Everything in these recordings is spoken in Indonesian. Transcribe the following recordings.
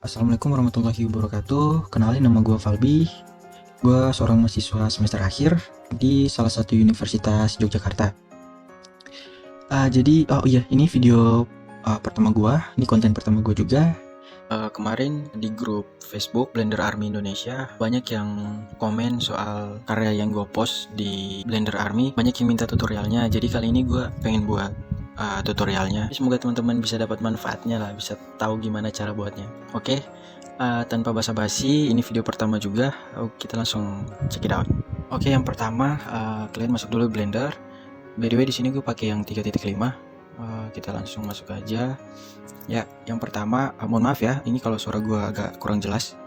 Assalamualaikum warahmatullahi wabarakatuh. Kenalin, nama gue Falbi. Gue seorang mahasiswa semester akhir di salah satu universitas Yogyakarta. Ini video pertama gue. Ini konten pertama gue juga. Kemarin di grup Facebook Blender Army Indonesia banyak yang komen soal karya yang gue post di Blender Army. Banyak yang minta tutorialnya. Jadi kali ini gue pengen buat tutorialnya. Semoga teman-teman bisa dapat manfaatnya lah, bisa tahu gimana cara buatnya. Oke, tanpa basa-basi, ini video pertama juga. Kita langsung check it out. Oke, yang pertama kalian masuk dulu Blender. By the way, di sini gue pakai yang 3.5. Kita langsung masuk aja. Ya, yang pertama, mohon maaf ya, ini kalau suara gue agak kurang jelas.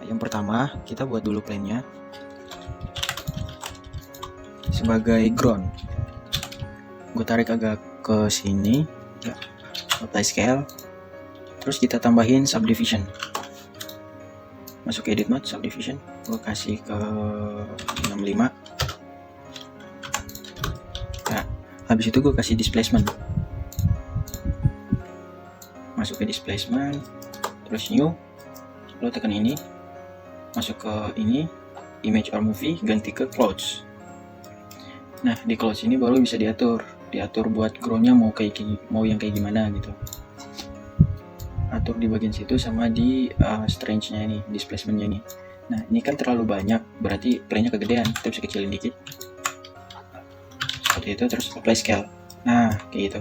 Yang pertama, kita buat dulu plane-nya sebagai ground. Gue tarik agak ke sini, ya, apply scale. Terus kita tambahin subdivision. Masuk edit mode, subdivision. Gue kasih ke 65. Nah, habis itu gue kasih displacement. Masuk ke displacement, terus new, lo tekan ini, masuk ke ini, image or movie, ganti ke clouds. Nah, di clouds ini baru bisa diatur buat groundnya mau yang kayak gimana gitu. Atur di bagian situ sama di strange-nya ini, displacement-nya ini. Nah, ini kan terlalu banyak, berarti plane-nya kegedean. Kita bisa kecilin dikit. Seperti itu, terus apply scale. Nah, kayak gitu.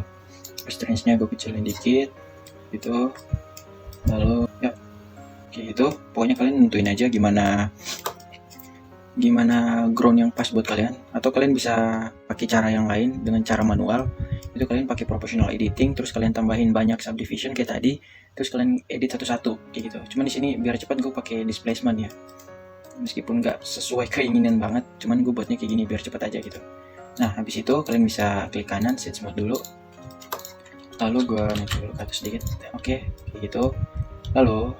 Strange-nya gue kecilin dikit, gitu. Lalu, ya, kayak gitu. Pokoknya kalian nentuin aja gimana ground yang pas buat kalian, atau kalian bisa pakai cara yang lain dengan cara manual. Itu kalian pakai proportional editing, terus kalian tambahin banyak subdivision kayak tadi, terus kalian edit satu-satu kayak gitu. Cuman di sini biar cepat gue pakai displacement ya, meskipun nggak sesuai keinginan banget, cuman gue buatnya kayak gini biar cepat aja gitu. Nah, habis itu kalian bisa klik kanan set smooth dulu, lalu gue naik dulu ke atas sedikit. Oke, kayak gitu. Lalu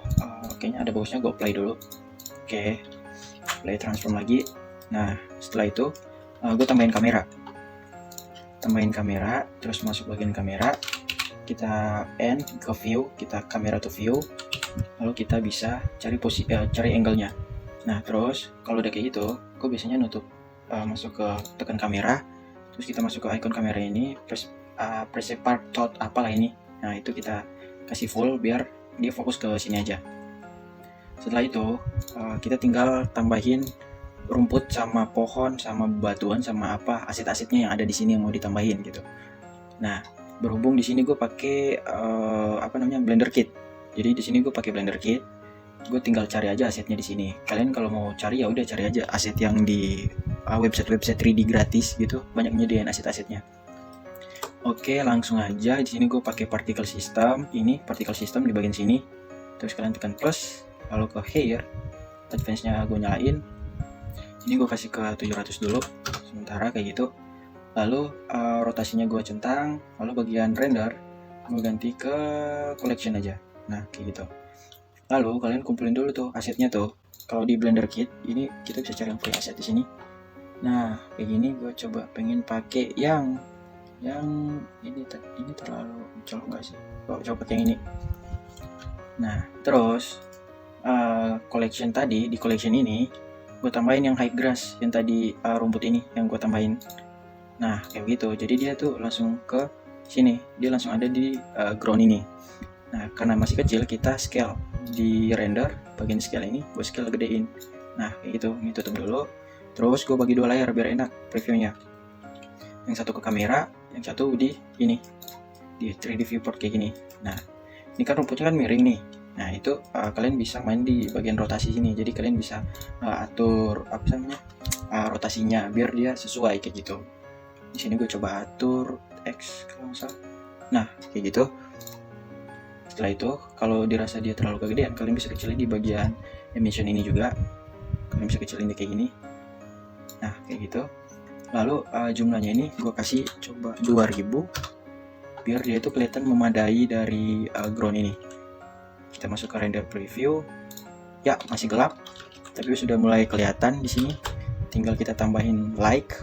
kayaknya ada bagusnya gue play dulu. Oke, play transform lagi. Nah, setelah itu gue tambahin kamera, terus masuk bagian kamera, kita end ke view, kita kamera to view, lalu kita bisa cari angle-nya. Nah, terus kalau udah kayak gitu, gue biasanya nutup, masuk ke tekan kamera, terus kita masuk ke icon kamera ini, press part thought apalah ini. Nah, itu kita kasih full biar dia fokus ke sini aja. Setelah itu kita tinggal tambahin rumput sama pohon sama batuan sama apa aset-asetnya yang ada di sini yang mau ditambahin gitu. Nah, berhubung di sini gue pakai Blender Kit. Jadi di sini gue pakai Blender Kit. Gue tinggal cari aja asetnya di sini. Kalian kalau mau cari ya udah cari aja aset yang di website 3D gratis gitu. Banyak nyediain aset-asetnya. Oke, langsung aja. Di sini gue pakai particle system. Ini particle system di bagian sini. Terus kalian tekan plus, lalu ke hair, advance-nya gue nyalain. Ini gue kasih ke 700 dulu, sementara kayak gitu. Lalu rotasinya gue centang, lalu bagian render gue ganti ke collection aja. Nah, kayak gitu. Lalu kalian kumpulin dulu tuh asetnya tuh. Kalau di Blender Kit ini kita bisa cari yang free asset di sini. Nah, kayak gini gue coba pengen pakai yang ini terlalu jauh nggak sih? Coba pakai yang ini. Nah, terus collection tadi, di collection ini gue tambahin yang high grass yang tadi, rumput ini yang gue tambahin. Nah, kayak gitu. Jadi dia tuh langsung ke sini, dia langsung ada di ground ini. Nah, karena masih kecil, kita scale di render bagian scale ini, gue scale gedein. Nah, kayak gitu. Ini tutup dulu. Terus gue bagi 2 layar biar enak previewnya. Yang satu ke kamera, yang satu di ini, di 3D viewport kayak gini. Nah, ini kan rumputnya kan miring nih. Nah, itu kalian bisa main di bagian rotasi sini. Jadi kalian bisa atur rotasinya biar dia sesuai kayak gitu. Di sini gue coba atur X kalau nggak salah. Nah, kayak gitu. Setelah itu, kalau dirasa dia terlalu kegedean, kalian bisa kecilin di bagian emission ini juga. Kalian bisa kecilin dia kayak gini. Nah, kayak gitu. Lalu jumlahnya ini gue kasih coba 2000 biar dia itu kelihatan memadai dari ground ini. Kita masuk ke render preview. Ya, masih gelap, tapi sudah mulai kelihatan di sini. Tinggal kita tambahin like.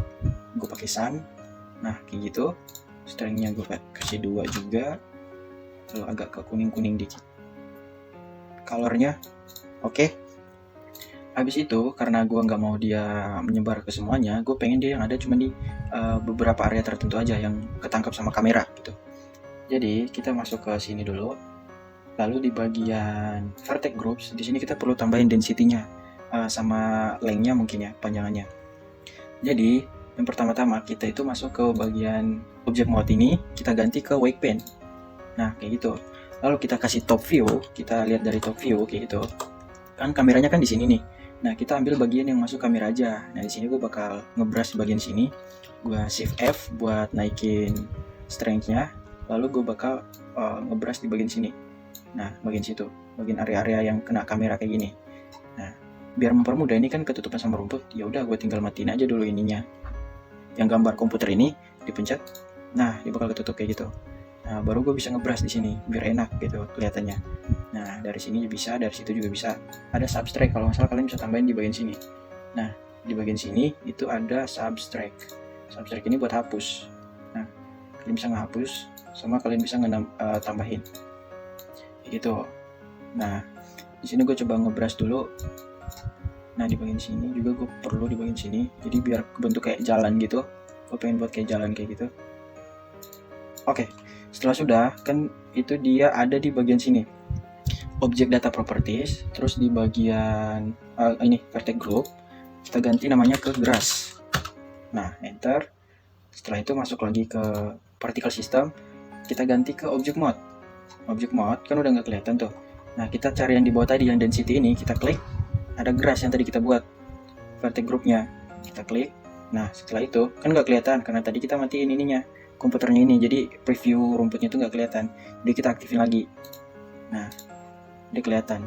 Gue pakai sun. Nah, kayak gitu. Strength-nya gue kasih 2 juga. Lalu agak ke kuning-kuning dikit. colornya. Oke. Habis itu karena gue nggak mau dia menyebar ke semuanya, gue pengen dia yang ada cuma di beberapa area tertentu aja yang ketangkap sama kamera gitu. Jadi kita masuk ke sini dulu. Lalu di bagian vertex groups, di sini kita perlu tambahin density-nya sama length-nya mungkin ya, panjangannya. Jadi yang pertama-tama kita itu masuk ke bagian object mode ini, kita ganti ke wake pen. Nah kayak gitu. Lalu kita kasih top view, kita lihat dari top view kayak gitu. Kan kameranya kan di sini nih. Nah kita ambil bagian yang masuk kamera aja. Nah di sini gue bakal ngebrush bagian sini. Gue shift F buat naikin strength-nya. Lalu gue bakal ngebrush di bagian sini. Nah bagian situ, bagian area-area yang kena kamera kayak gini. Nah biar mempermudah, ini kan ketutupan sama rumput. Ya udah gue tinggal matiin aja dulu ininya. Yang gambar komputer ini dipencet. Nah dia bakal ketutup kayak gitu. Nah baru gue bisa ngebrush di sini biar enak gitu kelihatannya. Nah dari sini bisa, dari situ juga bisa. Ada subtract, kalau nggak salah kalian bisa tambahin di bagian sini. Nah di bagian sini itu ada subtract. Subtract ini buat hapus. Nah kalian bisa ngehapus, sama kalian bisa tambahin gitu. Nah di sini gue coba ngebrush dulu. Nah di bagian sini juga gue perlu di bagian sini, jadi biar bentuk kayak jalan gitu. Gue pengen buat kayak jalan kayak gitu. Oke, setelah sudah kan itu dia ada di bagian sini, object data properties. Terus di bagian ini vertex group kita ganti namanya ke grass. Nah enter. Setelah itu masuk lagi ke particle system, kita ganti ke object mode. Object mode kan udah nggak kelihatan tuh. Nah kita cari yang di bawah tadi, yang density ini, kita klik. Ada grass yang tadi kita buat vertex groupnya, kita klik. Nah setelah itu kan nggak kelihatan karena tadi kita matiin ininya, komputernya ini, jadi preview rumputnya itu nggak kelihatan. Jadi kita aktifin lagi. Nah dia kelihatan.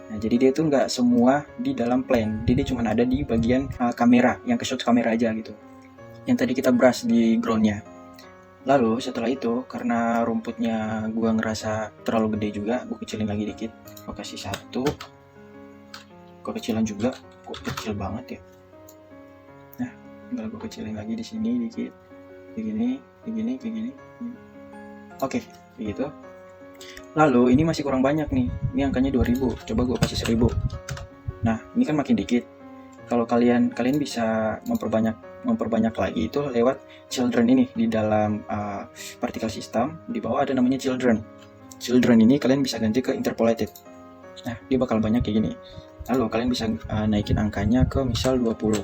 Nah jadi dia itu nggak semua di dalam plane, jadi dia cuma ada di bagian kamera, yang ke shot kamera aja gitu, yang tadi kita brush di groundnya. Lalu setelah itu karena rumputnya gua ngerasa terlalu gede juga, gua kecilin lagi dikit. Gua kasih 1. Gua kecilan juga, kok kecil banget ya. Nah tinggal gua kecilin lagi di sini dikit, kayak gini. Oke, kayak gitu. Lalu ini masih kurang banyak nih, ini angkanya 2000, coba gua kasih 1000. Nah ini kan makin dikit. Kalau kalian bisa memperbanyak lagi itu lewat children ini di dalam particle system. Di bawah ada namanya children. Children ini kalian bisa ganti ke interpolated. Nah dia bakal banyak kayak gini. Lalu kalian bisa naikin angkanya ke misal 20.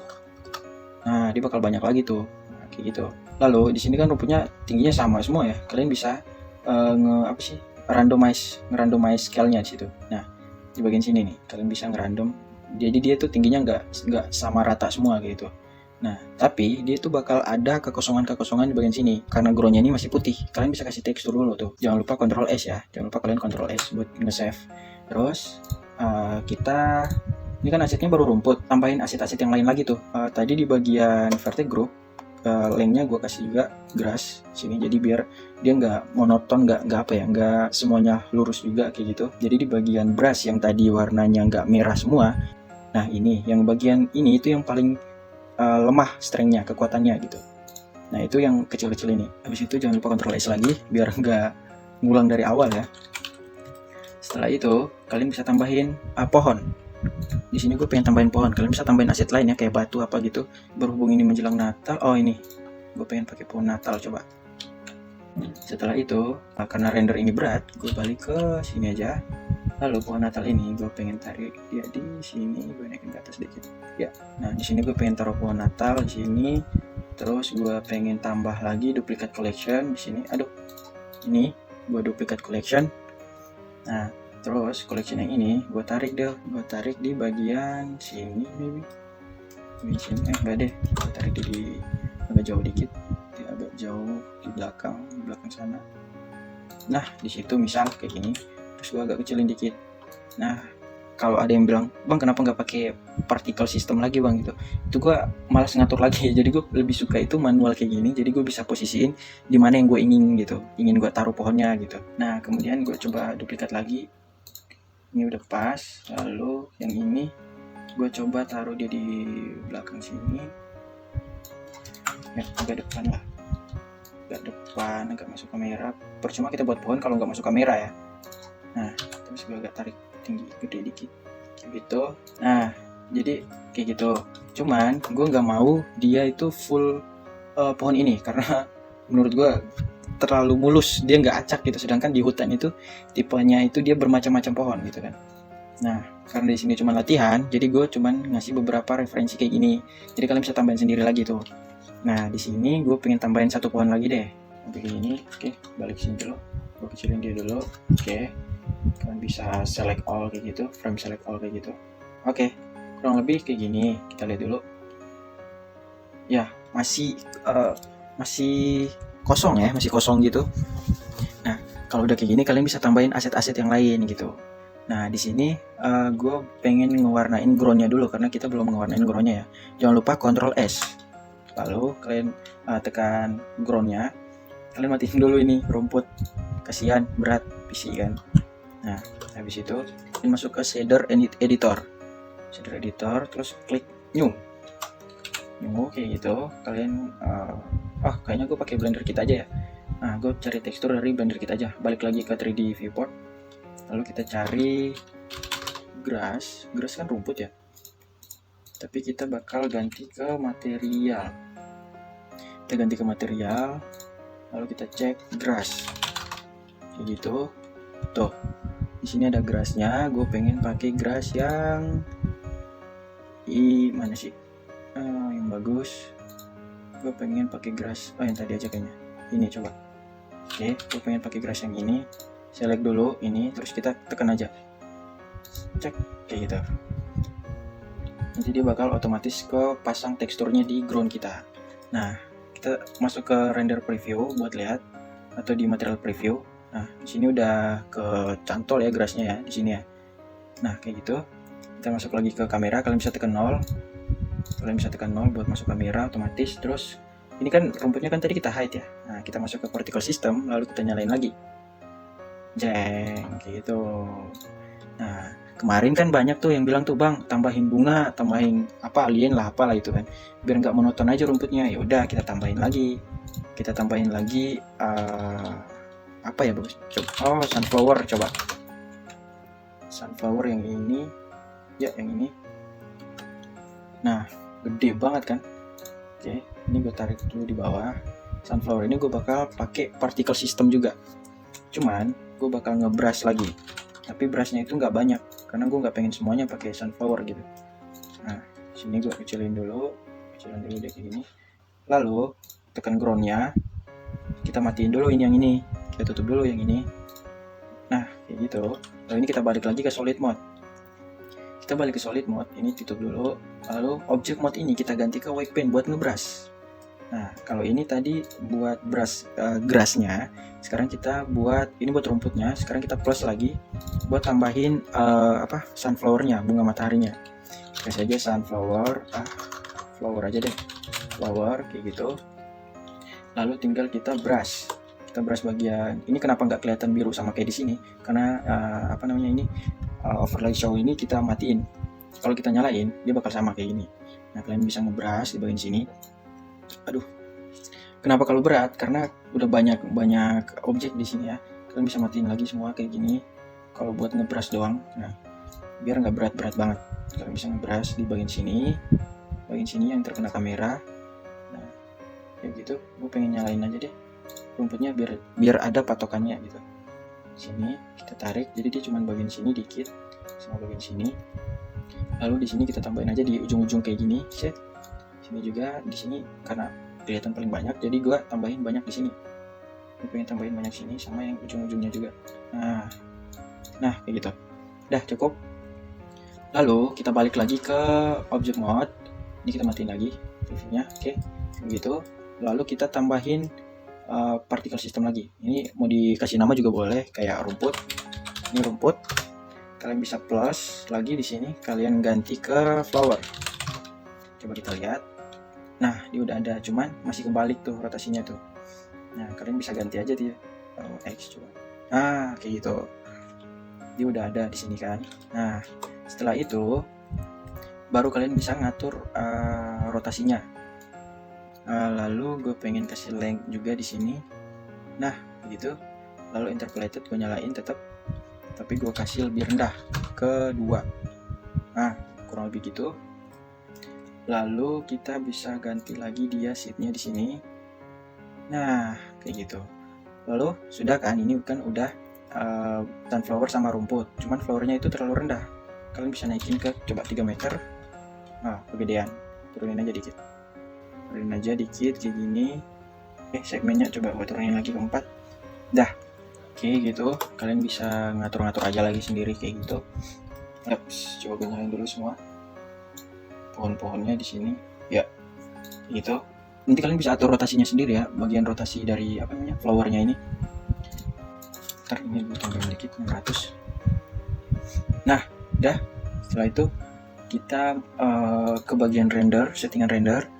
Nah dia bakal banyak lagi tuh. Nah, kayak gitu. Lalu di sini kan rumputnya tingginya sama semua ya. Kalian bisa ngerandomize scale-nya di situ. Nah di bagian sini nih kalian bisa ngerandom. Jadi dia tuh tingginya nggak sama rata semua gitu. Nah tapi dia tuh bakal ada kekosongan di bagian sini karena groundnya ini masih putih. Kalian bisa kasih tekstur dulu tuh. Jangan lupa Ctrl S ya. Jangan lupa kalian Ctrl S buat nge-save. Terus kita ini kan asetnya baru rumput. Tambahin aset-aset yang lain lagi tuh. Tadi di bagian vertex group lengthnya gue kasih juga grass sini, jadi biar dia nggak monoton, nggak semuanya lurus juga kayak gitu. Jadi di bagian brush yang tadi warnanya nggak merah semua, nah ini yang bagian ini itu yang paling lemah strength-nya, kekuatannya gitu. Nah itu yang kecil-kecil ini. Habis itu jangan lupa Ctrl S lagi biar nggak ngulang dari awal ya. Setelah itu kalian bisa tambahin pohon. Di sini gue pengen tambahin pohon. Kalian bisa tambahin aset lain ya, kayak batu apa gitu. Berhubung ini menjelang Natal, oh ini gue pengen pakai pohon Natal, coba. Setelah itu karena render ini berat, gue balik ke sini aja. Lalu pohon Natal ini gue pengen tarik dia di sini, gue naikin ke atas dikit ya. Nah di sini gue pengen taruh pohon Natal di sini. Terus gue pengen tambah lagi duplicate collection di sini. Aduh, ini gue duplicate collection. Nah terus collection yang ini gue tarik di bagian sini maybe. Di sini enggak deh, gue tarik di agak jauh dikit, agak jauh di belakang sana. Nah di situ misal kayak gini. Terus gue agak kecilin dikit. Nah kalau ada yang bilang, bang kenapa nggak pakai particle system lagi bang gitu, itu gue malas ngatur lagi. Jadi gue lebih suka itu manual kayak gini, jadi gue bisa posisiin di mana yang gue ingin gue taruh pohonnya gitu. Nah kemudian gue coba duplikat lagi, ini udah pas. Lalu yang ini gue coba taruh dia di belakang sini ya, agak depan lah, agak masuk kamera. Percuma kita buat pohon kalau nggak masuk kamera ya. Nah terus gue agak tarik tinggi gede dikit gitu. Nah jadi kayak gitu, cuman gue nggak mau dia itu full pohon ini karena menurut gue terlalu mulus, dia nggak acak gitu, sedangkan di hutan itu tipenya itu dia bermacam-macam pohon gitu kan. Nah karena di sini cuma latihan, jadi gue cuman ngasih beberapa referensi kayak gini, jadi kalian bisa tambahin sendiri lagi tuh. Nah di sini gue pengen tambahin satu pohon lagi deh, kayak gini. Oke, balik sini dulu, gue kecilin dia dulu. Oke, kalian bisa select all kayak gitu, frame select all kayak gitu. Oke, kurang lebih kayak gini. Kita lihat dulu. Ya, masih kosong ya, masih kosong gitu. Nah, kalau udah kayak gini kalian bisa tambahin aset-aset yang lain gitu. Nah, di sini gue pengen ngewarnain groundnya dulu karena kita belum ngewarnain groundnya ya. Jangan lupa Ctrl S. Lalu kalian tekan groundnya. Kalian matiin dulu ini rumput. Kasihan, berat PC kan. Nah, habis itu kalian masuk ke shader editor. Shader editor, terus klik new kayak gitu. Kalian kayaknya gue pakai Blender Kit aja ya. Nah, gue cari tekstur dari Blender Kit aja. Balik lagi ke 3D viewport, lalu kita cari grass kan rumput ya, tapi kita bakal ganti ke material. Kita ganti ke material, lalu kita cek grass kayak gitu. Tuh, di sini ada grassnya. Gue pengen pakai grass yang mana sih yang bagus. Gue pengen pakai grass yang tadi aja kayaknya, ini coba. Oke, gue pengen pakai grass yang ini. Select dulu ini, terus kita tekan aja, cek kayak gitu. Nanti dia bakal otomatis ke pasang teksturnya di ground kita. Nah, kita masuk ke render preview buat lihat, atau di material preview. Nah, di sini udah ke cantol ya grassnya ya di sini ya. Nah, kayak gitu. Kita masuk lagi ke kamera, kalian bisa tekan 0. Kalian bisa tekan 0 buat masuk kamera otomatis. Terus ini kan rumputnya kan tadi kita hide ya. Nah, kita masuk ke particle system, lalu kita nyalain lagi. Jeng, kayak gitu. Nah, kemarin kan banyak tuh yang bilang tuh, Bang, tambahin bunga, tambahin apa alien lah, apalah itu kan, biar nggak monoton aja rumputnya. Ya udah, kita tambahin lagi. Apa ya bagus? Coba, sunflower coba. Sunflower yang ini, ya yang ini. Nah, gede banget kan? Oke, ini gue tarik dulu di bawah. Sunflower ini gue bakal pakai particle system juga. Cuman gue bakal ngebrush lagi, tapi brushnya itu nggak banyak karena gue nggak pengen semuanya pakai sunflower gitu. Nah, sini gue kecilin dulu deh kayak gini. Lalu tekan groundnya, kita matiin dulu ini yang ini, kita tutup dulu yang ini. Nah, kayak gitu. Lalu ini kita balik lagi ke solid mode. Ini tutup dulu. Lalu object mode ini kita ganti ke white pen buat ngebrush. Nah, kalau ini tadi buat brush grassnya, sekarang kita buat ini buat rumputnya. Sekarang kita plus lagi buat tambahin sunflowernya, bunga mataharinya. Kasih aja sunflower, flower aja deh, flower kayak gitu. Lalu tinggal kita brush bagian ini. Kenapa nggak kelihatan biru sama kayak di sini? Karena overlay show ini kita matiin. Kalau kita nyalain, dia bakal sama kayak gini. Nah, kalian bisa ngebrush di bagian sini. Aduh, kenapa kalau berat? Karena udah banyak objek di sini ya. Kalian bisa matiin lagi semua kayak gini. Kalau buat ngebrush doang, nah biar nggak berat banget. Kalian bisa ngebrush di bagian sini yang terkena kamera. Nah, kayak gitu. Gue pengen nyalain aja deh rumputnya biar ada patokannya gitu. Sini kita tarik, jadi dia cuma bagian sini dikit sama bagian sini. Lalu di sini kita tambahin aja di ujung-ujung kayak gini. Set. Sini juga, di sini karena kelihatan paling banyak, jadi gue tambahin banyak di sini. Gue pengen tambahin banyak sini sama yang ujung-ujungnya juga. Nah kayak gitu. Udah cukup. Lalu kita balik lagi ke object mode. Ini kita matiin lagi previewnya. Oke, begitu. Lalu kita tambahin particle system lagi. Ini mau dikasih nama juga boleh, kayak rumput. Ini rumput. Kalian bisa plus lagi di sini. Kalian ganti ke flower. Coba kita lihat. Nah, dia udah ada, cuman masih kebalik tuh rotasinya tuh. Nah, kalian bisa ganti aja dia. X coba. Kayak gitu. Dia udah ada di sini kan. Nah, setelah itu baru kalian bisa ngatur rotasinya. Lalu gue pengen kasih length juga di sini. Nah, begitu. Lalu interpolated gue nyalain tetap. tapi gue kasih lebih rendah ke 2. Nah, kurang lebih gitu. Lalu kita bisa ganti lagi dia seatnya di sini. Nah, kayak gitu. Lalu sudah kan, ini kan udah sunflower sama rumput. Cuman flowernya itu terlalu rendah. Kalian bisa naikin ke coba 3 meter. Nah, kegedean. Turunin aja dikit. Kayak gini. Segmennya coba gue turunin lagi ke 4. Dah. Oke, gitu. Kalian bisa ngatur-ngatur aja lagi sendiri kayak gitu. Yaps, coba gue nyalain dulu semua. Pohon-pohonnya di sini. Ya. Gitu. Nanti kalian bisa atur rotasinya sendiri ya, bagian rotasi dari flowernya ini. Ntar ini gue tambahin dikit 600. Nah, udah. Setelah itu kita ke bagian render, settingan render,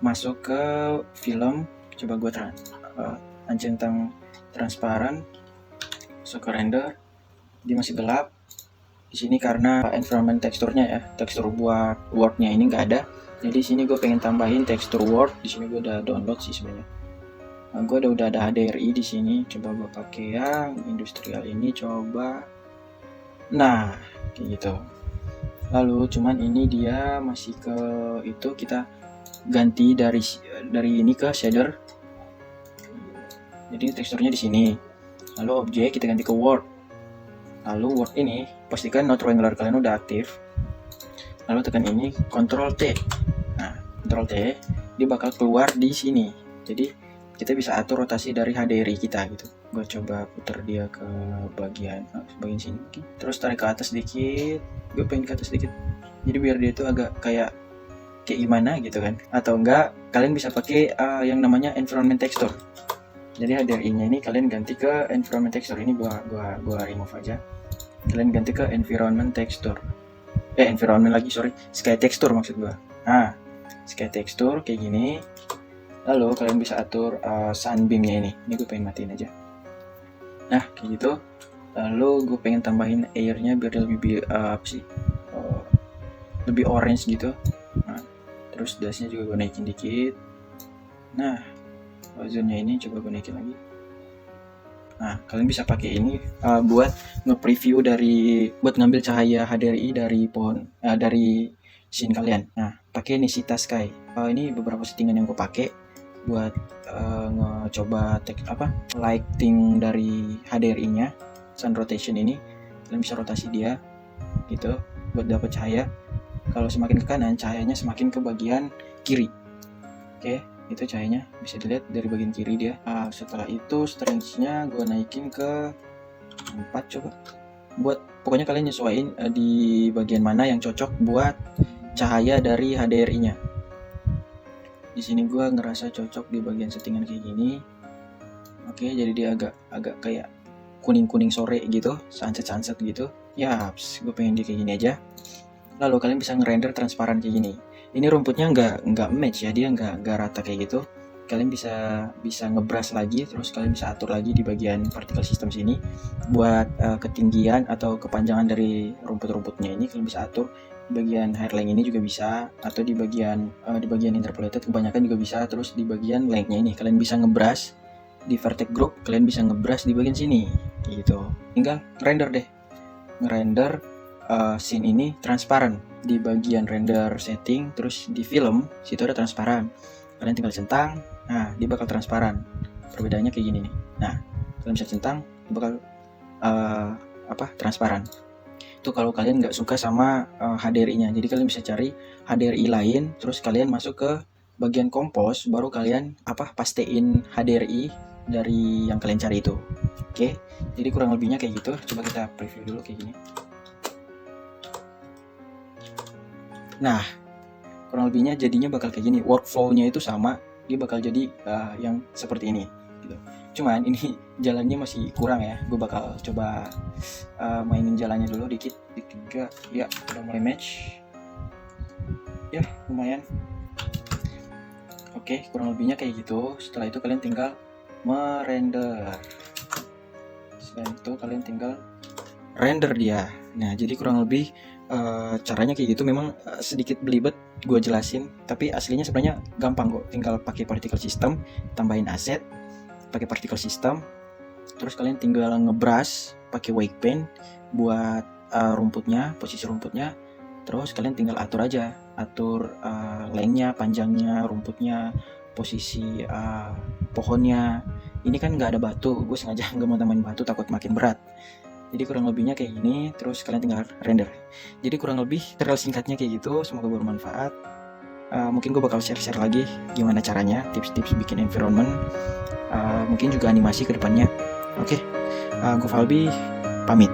masuk ke film. Coba gue centang transparan, masuk ke render. Dia masih gelap. Di sini karena environment teksturnya ya, tekstur buat world-nya ini nggak ada. Jadi sini gue pengen tambahin tekstur world. Di sini gue udah download sih sebenarnya. Nah, gue udah ada HDRI di sini. Coba gue pakai yang industrial ini coba. Nah, kayak gitu. Lalu cuman ini dia masih ke itu, kita ganti dari ini ke shader. Jadi teksturnya di sini. Lalu objek kita ganti ke world. Lalu world ini pastikan node wrangler kalian udah aktif. Lalu tekan ini Ctrl T. Nah, Ctrl T dia bakal keluar di sini. Jadi kita bisa atur rotasi dari HDRI kita gitu. Gue coba putar dia ke bagian sini. Terus tarik ke atas dikit. Gue pengen ke atas dikit. Jadi biar dia itu agak kayak gimana gitu kan. Atau enggak kalian bisa pakai yang namanya environment texture. Jadi HDRI-nya ini kalian ganti ke environment texture. Ini gua remove aja. Kalian ganti ke environment texture. Environment lagi, sky texture maksud gua. Nah, sky texture kayak gini. Lalu kalian bisa atur sunbeam-nya ini. Ini gue pengen matiin aja. Nah, kayak gitu. Lalu gue pengen tambahin air-nya biar dia lebih lebih orange gitu. Nah, terus dust-nya juga gue naikin dikit. Nah, ozone-nya ini coba gue naikin lagi. Nah, kalian bisa pakai ini buat nge-preview buat ngambil cahaya HDRI dari pohon, dari scene kalian. Nah, pakai Nishita Sky. Ini beberapa settingan yang gue pakai buat ngecoba lighting dari HDRI-nya, sun rotation ini. Kalian bisa rotasi dia, gitu, buat dapat cahaya. Kalau semakin ke kanan, cahayanya semakin ke bagian kiri. Oke. Itu cahayanya bisa dilihat dari bagian kiri dia. Setelah itu strength-nya gue naikin ke 4 coba. Pokoknya kalian nyesuaiin di bagian mana yang cocok buat cahaya dari HDRI-nya. Di sini gue ngerasa cocok di bagian settingan kayak gini. Oke, jadi dia agak kayak kuning-kuning sore gitu, sunset gitu. Yaps, gue pengen dia kayak gini aja. Lalu kalian bisa ngerender transparan kayak gini. Ini rumputnya nggak match ya, dia nggak rata kayak gitu. Kalian bisa ngebrush lagi, terus kalian bisa atur lagi di bagian particle system sini buat ketinggian atau kepanjangan dari rumput-rumputnya ini. Kalian bisa atur di bagian hairline ini juga bisa, atau di bagian interpolated kebanyakan juga bisa. Terus di bagian length-nya ini kalian bisa ngebrush di vertex group, kalian bisa ngebrush di bagian sini gitu. Tinggal render deh, ngerender scene ini transparan. Di bagian render setting, terus di film situ ada transparan, kalian tinggal centang. Nah, dia bakal transparan. Perbedaannya kayak gini nih. Nah, kalian bisa centang, dia bakal transparan. Itu kalau kalian nggak suka sama HDRI-nya. Jadi kalian bisa cari HDRI lain, terus kalian masuk ke bagian compose, baru kalian pastein HDRI dari yang kalian cari itu. Oke, jadi kurang lebihnya kayak gitu. Coba kita preview dulu kayak gini. Nah, kurang lebihnya jadinya bakal kayak gini. Workflow-nya itu sama, dia bakal jadi yang seperti ini gitu. Cuman ini jalannya masih kurang ya. Gue bakal coba mainin jalannya dulu dikit. Ya, udah mulai match. Ya, lumayan. Oke, kurang lebihnya kayak gitu. Setelah itu kalian tinggal merender. Setelah itu kalian tinggal render dia. Nah, jadi kurang lebih caranya kayak gitu. Memang sedikit belibet gue jelasin, tapi aslinya sebenarnya gampang kok. Tinggal pakai particle system, tambahin aset, pakai particle system, terus kalian tinggal ngebrush pakai white paint buat rumputnya, posisi rumputnya. Terus kalian tinggal atur aja, atur lengthnya, panjangnya, rumputnya, posisi pohonnya. Ini kan nggak ada batu, gue sengaja nggak mau tambahin batu, takut makin berat. Jadi kurang lebihnya kayak gini, terus kalian tinggal render. Jadi kurang lebih tutorial singkatnya kayak gitu, semoga bermanfaat. Mungkin gue bakal share-share lagi gimana caranya, tips-tips bikin environment, mungkin juga animasi ke depannya. Oke, gue Falbi, pamit.